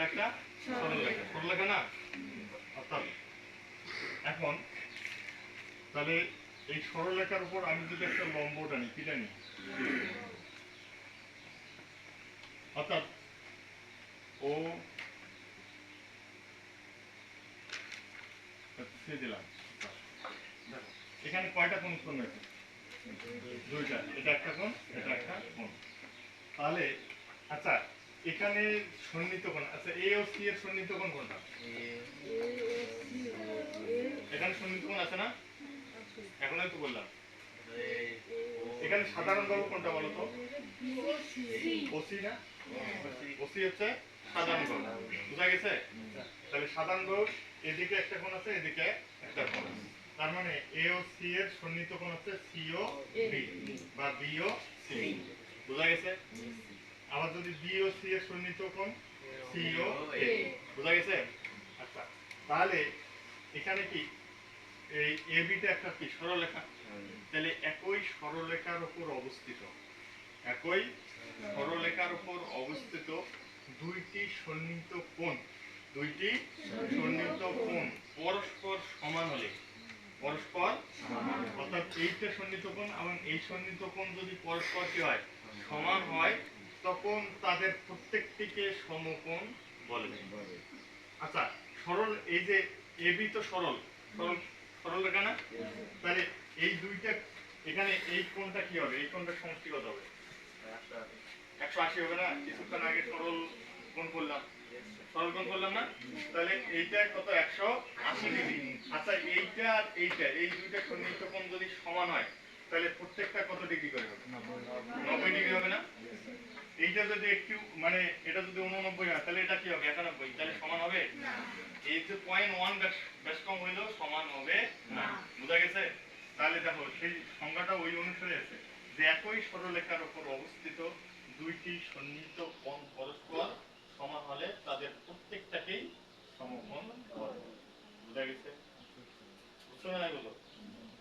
এটা একটা সরলরেখা, সরলরেখা না? অর্থাৎ এখন তাহলে এই সরলরেখার উপর আমি যদি একটা লম্ব টানি, কি টানি? অর্থাৎ ও দিলাম, এখানে কয়টা কোণ উৎপন্ন হয়েছে? দুইটা। এটা একটা কোণ, এটা একটা কোণ। তাহলে আচ্ছা, এখানে সন্নিহিত কোণ, আচ্ছা এ ও সি এর সন্নিহিত কোণ কোনটা? এখানে সন্নিহিত কোণ আছে না? এখন তো বললাম এখানে সাধারণ বাহু কোনটা বলো তো? ওসি না? ওসি হচ্ছে সাধারণ বাহু, বুঝা গেছে? তাহলে সাধারণ বাহু এদিকে একটা কোণ আছে, এদিকে একটা কোণ আছে। তার মানে এ ও সি এর সন্নিহিত কোণ হচ্ছে সি ও বি বা বি ও সি, বুঝা গেছে? আবার যদি বি ও সি এর সন্নিহিত কোণ সি ও এ, বুঝা গেছে? আচ্ছা, তাহলে এখানে কি এই এ বিটা একটা কি সরলরেখা? তাহলে একই সরলরেখার উপর অবস্থিত, একই সরলরেখার উপর অবস্থিত দুইটি সন্নিহিত কোণ, দুইটি সন্নিহিত কোণ পরস্পর সমান হলে, পরস্পর অর্থাৎ এইটা সন্নিহিত কোণ এবং এই সন্নিহিত কোণ যদি পরস্পর কি হয়? সমান হয়, তখন তাদের প্রত্যেকটিকে সমকোণ বলে। আচ্ছা, সরল এই যে এবি তো সরল, সরল সরল রেখা না? তাহলে এই দুইটা এখানে এই কোণটা কি হবে? এই কোণটা সমষ্টি কত হবে? 180 হবে না? কিছুক্ষণ আগে সরল কোণ করলাম, সরল কোণ করলাম না? তাহলে এইটা কত? 180 ডিগ্রি। আচ্ছা, এইটা আর এইটা, এই দুইটা সন্নিহিত কোণ যদি সমান হয়, তাহলে প্রত্যেকটা কত ডিগ্রি করে হবে? 90 ডিগ্রি হবে না? এইটা যদি একটু মানে এটা যদি 89 হয়, তাহলে এটা কি হবে? 91। তাহলে সমান হবে? এই যে 0.1 বেশ কম হইলেও সমান হবে না, বুঝা গেছে? তাহলে দেখো সেই সংজ্ঞাটা ওই অনুসারে আছে যে একই সরলরেখার উপর অবস্থিত দুইটি সন্নিহিত কোণ পরস্পর সমান হলে তাদের প্রত্যেকটাকেই সমকোণ বলে, বুঝা গেছে? বুঝছো না এগুলো?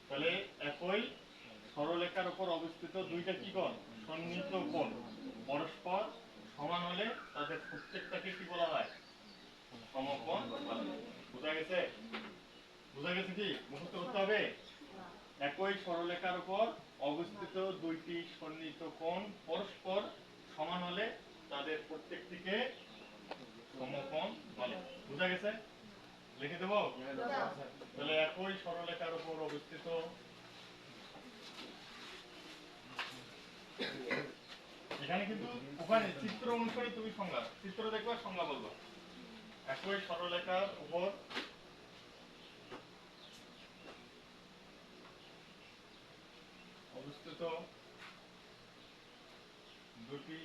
তাহলে একই সরলরেখার উপর অবস্থিত দুইটা কি কোণ? সন্নিহিত কোণ পরস্পর সমান হলে তাদের প্রত্যেকটাকে কি বলা হয়? সমকোণ বলে। বুঝা গেছে? বুঝা গেছে কি? মুখস্থ করতে হবে। একই সরলরেখার উপর অবস্থিত দুইটি সন্নিহিত কোণ পরস্পর সমান হলে তাদের প্রত্যেকটিকে সমকোণ বলে। বুঝা গেছে? লিখে দেব? তাহলে একই সরলরেখার উপর অবস্থিত এখানে কিন্তু ওখানে চিত্র অনুসারে তুমি সংজ্ঞা, চিত্র দেখবা সংজ্ঞা বলবা। একই সরলরেখার উপর অবস্থিত দুটি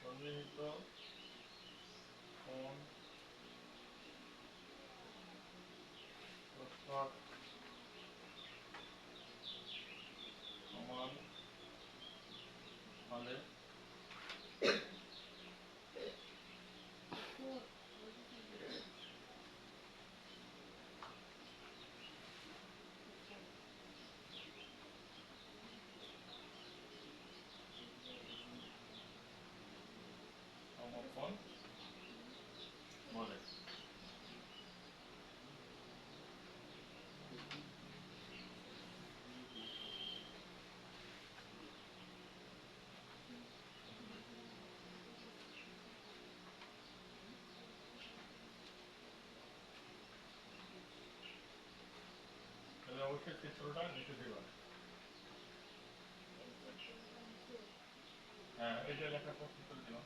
সন্নিহিত কোণ পরস্পর সমান হলে সমকোণ বলে। তাহলে অবশ্যই চিত্রটা নিচে দিবা। হ্যাঁ, এটা লেখা প্রস্তুত করে দিবা।